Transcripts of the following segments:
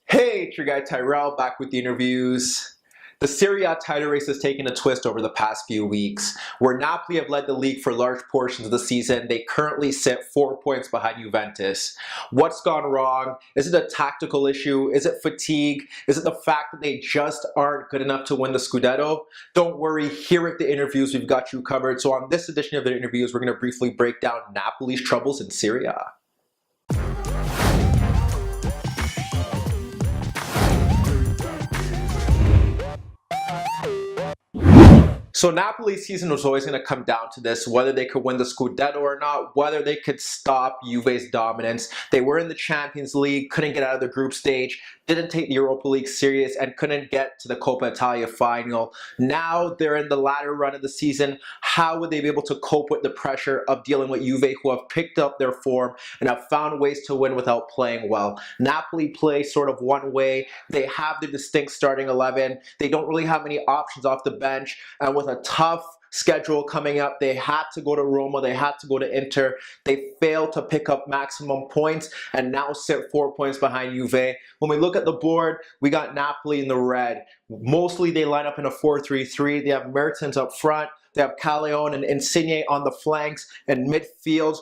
Hey, it's your guy Tyrrell back with the interviews. The Serie A title race has taken a twist over the past few weeks. Where Napoli have led the league for large portions of the season, they currently sit 4 points behind Juventus. What's gone wrong? Is it a tactical issue? Is it fatigue? Is it the fact that they just aren't good enough to win the Scudetto? Don't worry, here at the interviews, we've got you covered. So on this edition of the interviews, we're going to briefly break down Napoli's troubles in Serie A. So Napoli's season was always going to come down to this, whether they could win the Scudetto or not, whether they could stop Juve's dominance. They were in the Champions League, couldn't get out of the group stage, didn't take the Europa League serious, and couldn't get to the Coppa Italia final. Now they're in the latter run of the season. How would they be able to cope with the pressure of dealing with Juve, who have picked up their form and have found ways to win without playing well? Napoli play sort of one way. They have the distinct starting 11. They don't really have many options off the bench, and with a tough schedule coming up, they had to go to Roma, they had to go to Inter. They failed to pick up maximum points and now sit 4 points behind Juve. When we look at the board, we got Napoli in the red. Mostly they line up in a 4-3-3. They have Mertens up front, they have Callejon and Insigne on the flanks, and midfield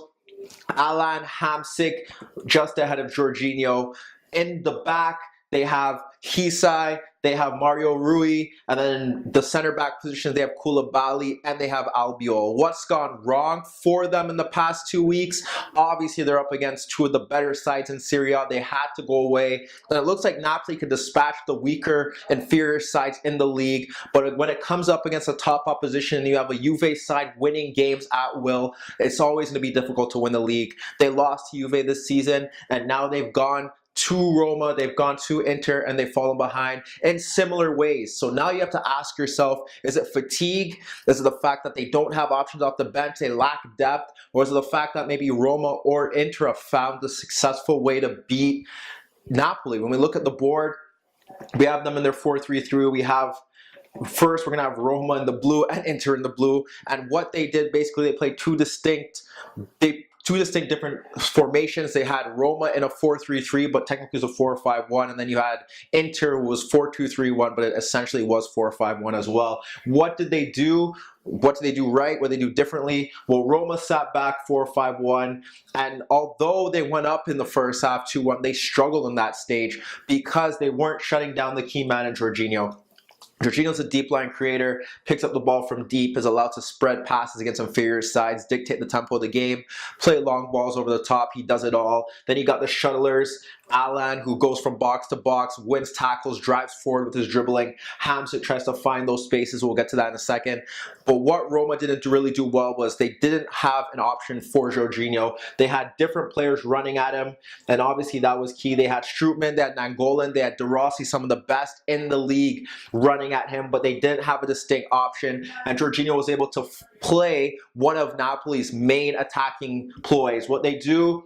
Alan Hamsik just ahead of Jorginho. In the back, they have Hisai, they have Mario Rui, and then the center back position, they have Koulibaly, and they have Albiol. What's gone wrong for them in the past 2 weeks? Obviously, they're up against two of the better sides in Serie A. They had to go away. And it looks like Napoli could dispatch the weaker, inferior sides in the league. But when it comes up against a top opposition, and you have a Juve side winning games at will, it's always going to be difficult to win the league. They lost to Juve this season, and now they've gone to Roma, they've gone to Inter, and they've fallen behind in similar ways. So now you have to ask yourself, is it fatigue? Is it the fact that they don't have options off the bench, they lack depth? Or is it the fact that maybe Roma or Inter have found the successful way to beat Napoli? When we look at the board, we have them in their 4-3-3. We have first, we're going to have Roma in the blue and Inter in the blue. And what they did, basically, they played two distinct different formations. They had Roma in a 4-3-3, but technically it was a 4-5-1, and then you had Inter, who was 4-2-3-1, but it essentially was 4-5-1 as well. What did they do? What did they do right? What did they do differently? Well, Roma sat back 4-5-1, and although they went up in the first half 2-1, they struggled in that stage because they weren't shutting down the key man in Jorginho. Jorginho's a deep line creator, picks up the ball from deep, is allowed to spread passes against inferior sides, dictate the tempo of the game, play long balls over the top. He does it all. Then you got the shuttlers, Alan, who goes from box to box, wins tackles, drives forward with his dribbling. Hamsik tries to find those spaces. We'll get to that in a second. But what Roma didn't really do well was they didn't have an option for Jorginho. They had different players running at him, and obviously that was key. They had Strootman, they had Nangolan, they had De Rossi, some of the best in the league running at him, but they didn't have a distinct option, and Jorginho was able to play one of Napoli's main attacking ploys. What they do: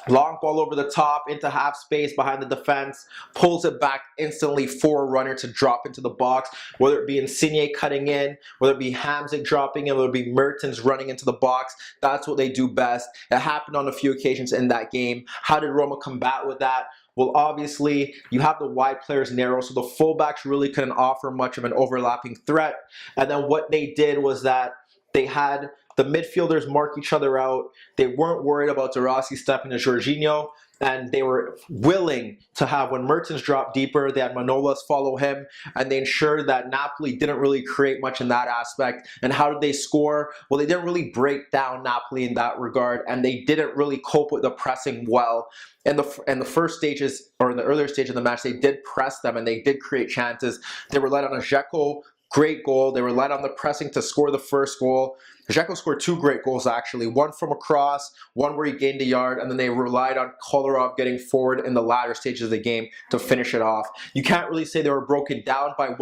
long ball over the top into half space behind the defense, pulls it back instantly for a runner to drop into the box, whether it be Insigne cutting in, whether it be Hamsik dropping in, whether it be Mertens running into the box. That's what they do best. It happened on a few occasions in that game. How did Roma combat with that? Well, obviously, you have the wide players narrow, so the fullbacks really couldn't offer much of an overlapping threat. And then what they did was that they had the midfielders mark each other out. They weren't worried about De Rossi stepping to Jorginho, and they were willing to have, when Mertens dropped deeper, they had Manolas follow him, and they ensured that Napoli didn't really create much in that aspect. And how did they score? Well, they didn't really break down Napoli in that regard, and they didn't really cope with the pressing well. In the first stages, or in the earlier stage of the match, they did press them, and they did create chances. They relied on a Dzeko great goal. They relied on the pressing to score the first goal. Dzeko scored two great goals, actually. One from a cross, one where he gained a yard, and then they relied on Kolarov getting forward in the latter stages of the game to finish it off. You can't really say they were broken down by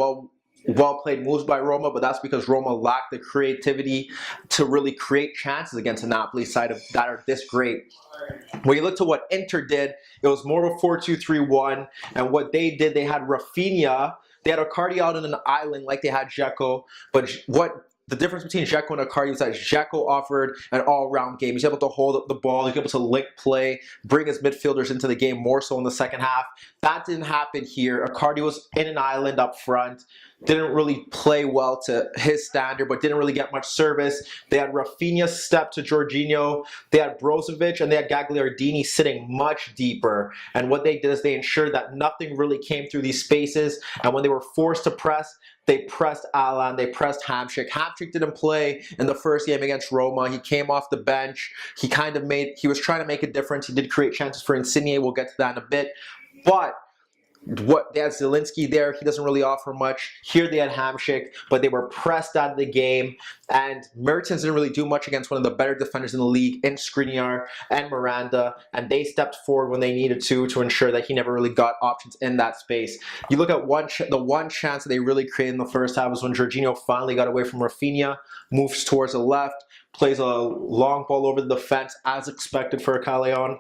well-played moves by Roma, but that's because Roma lacked the creativity to really create chances against a Napoli side that are this great. When you look to what Inter did, it was more of a 4-2-3-1, and what they did, they had Rafinha. They had Icardi out on an island like they had Dzeko, but what the difference between Dzeko and Icardi was that Dzeko offered an all-round game. He's able to hold up the ball. He's able to link play, bring his midfielders into the game more so in the second half. That didn't happen here. Icardi was in an island up front. Didn't really play well to his standard, but didn't really get much service. They had Rafinha step to Jorginho. They had Brozovic and they had Gagliardini sitting much deeper. And what they did is they ensured that nothing really came through these spaces. And when they were forced to press, they pressed Alan, they pressed Hamšík. Hamšík didn't play in the first game against Roma. He came off the bench. He was trying to make a difference. He did create chances for Insigne. We'll get to that in a bit. But they had Zielinski there. He doesn't really offer much. Here they had Hamšík, but they were pressed out of the game. And Mertens didn't really do much against one of the better defenders in the league, in Skriniar and Miranda. And they stepped forward when they needed to ensure that he never really got options in that space. You look at the one chance that they really created in the first half was when Jorginho finally got away from Rafinha, moves towards the left, plays a long ball over the defense as expected for a Callejon.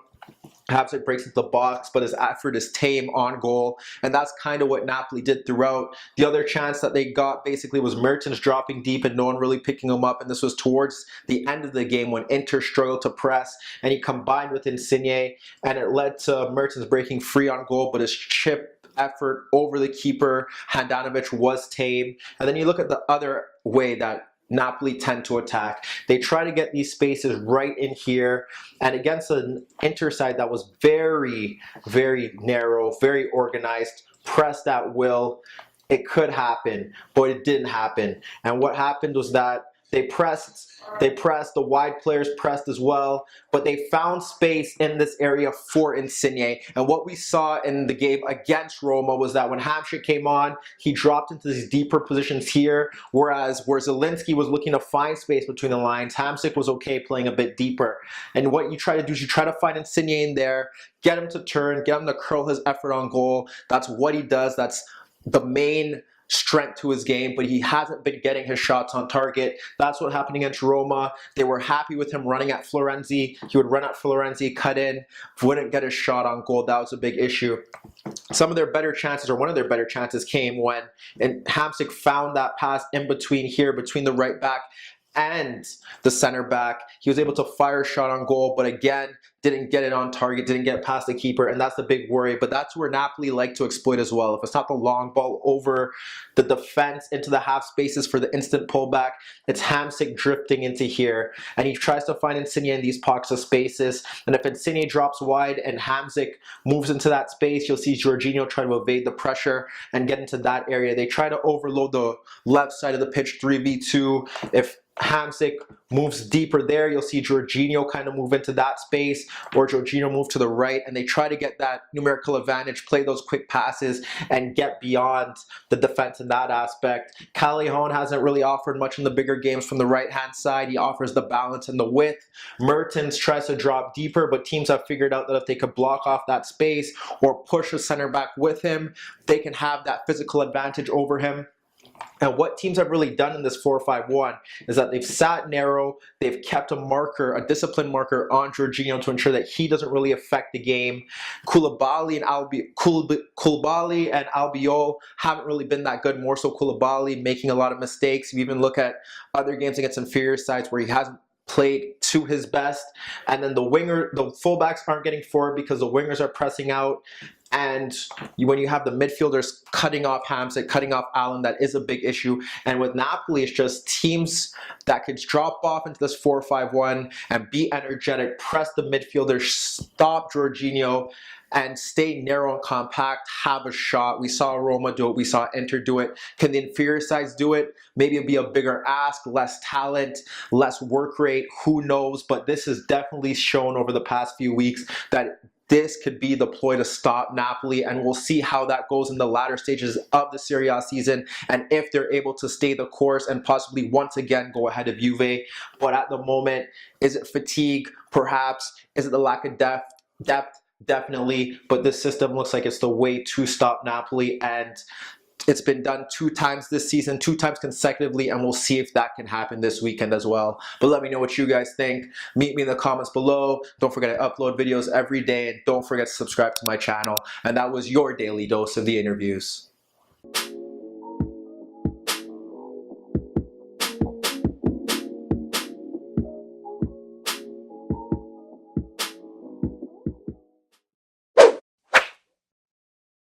Hamšík breaks into the box, but his effort is tame on goal, and that's kind of what Napoli did throughout. The other chance that they got basically was Mertens dropping deep and no one really picking him up, and this was towards the end of the game when Inter struggled to press, and he combined with Insigne, and it led to Mertens breaking free on goal, but his chip effort over the keeper, Handanovic, was tame. And then you look at the other way that Napoli tend to attack. They try to get these spaces right in here, and against an Inter side that was very, very narrow, very organized, pressed at will, it could happen, but it didn't happen. And what happened was that they pressed, the wide players pressed as well, but they found space in this area for Insigne. And what we saw in the game against Roma was that when Hamšík came on, he dropped into these deeper positions here, whereas where Zielinski was looking to find space between the lines, Hamšík was okay playing a bit deeper. And what you try to do is you try to find Insigne in there, get him to turn, get him to curl his effort on goal. That's what he does. That's the main strength to his game, but he hasn't been getting his shots on target. That's what happened against Roma. They were happy with him running at Florenzi. He would run at Florenzi, cut in, wouldn't get his shot on goal. That was a big issue. Some of their better chances, or one of their better chances, came when Hamšík found that pass in between here, between the right back and the center back. He was able to fire a shot on goal, but again, didn't get it on target, didn't get past the keeper, and that's the big worry. But that's where Napoli like to exploit as well. If it's not the long ball over the defense into the half spaces for the instant pullback, it's Hamšík drifting into here, and he tries to find Insigne in these pockets of spaces. And if Insigne drops wide and Hamšík moves into that space, you'll see Jorginho try to evade the pressure and get into that area. They try to overload the left side of the pitch 3v2. If Hamšík moves deeper there, you'll see Jorginho kind of move into that space, or Jorginho move to the right, and they try to get that numerical advantage, play those quick passes, and get beyond the defense in that aspect. Callejon hasn't really offered much in the bigger games from the right-hand side. He offers the balance and the width. Mertens tries to drop deeper, but teams have figured out that if they could block off that space or push a center back with him, they can have that physical advantage over him. And what teams have really done in this 4-5-1 is that they've sat narrow, they've kept a marker, a discipline marker on Jorginho to ensure that he doesn't really affect the game. Koulibaly and Albiol haven't really been that good, more so Koulibaly making a lot of mistakes. You even look at other games against inferior sides where he hasn't played to his best, and then the fullbacks aren't getting forward because the wingers are pressing out. And when you have the midfielders cutting off Hamšík, cutting off Allen, that is a big issue. And with Napoli, it's just teams that could drop off into this 4-5-1 and be energetic, press the midfielders, stop Jorginho, and stay narrow and compact, have a shot. We saw Roma do it. We saw Inter do it. Can the inferior sides do it? Maybe it'd be a bigger ask, less talent, less work rate. Who knows? But this has definitely shown over the past few weeks that this could be the ploy to stop Napoli, and we'll see how that goes in the latter stages of the Serie A season, and if they're able to stay the course and possibly once again go ahead of Juve. But at the moment, is it fatigue? Perhaps. Is it the lack of depth? Definitely. But this system looks like it's the way to stop Napoli, and it's been done 2 times this season, 2 times consecutively, and we'll see if that can happen this weekend as well. But let me know what you guys think. Meet me in the comments below. Don't forget to upload videos every day, and don't forget to subscribe to my channel. And that was your daily dose of the InnerViews.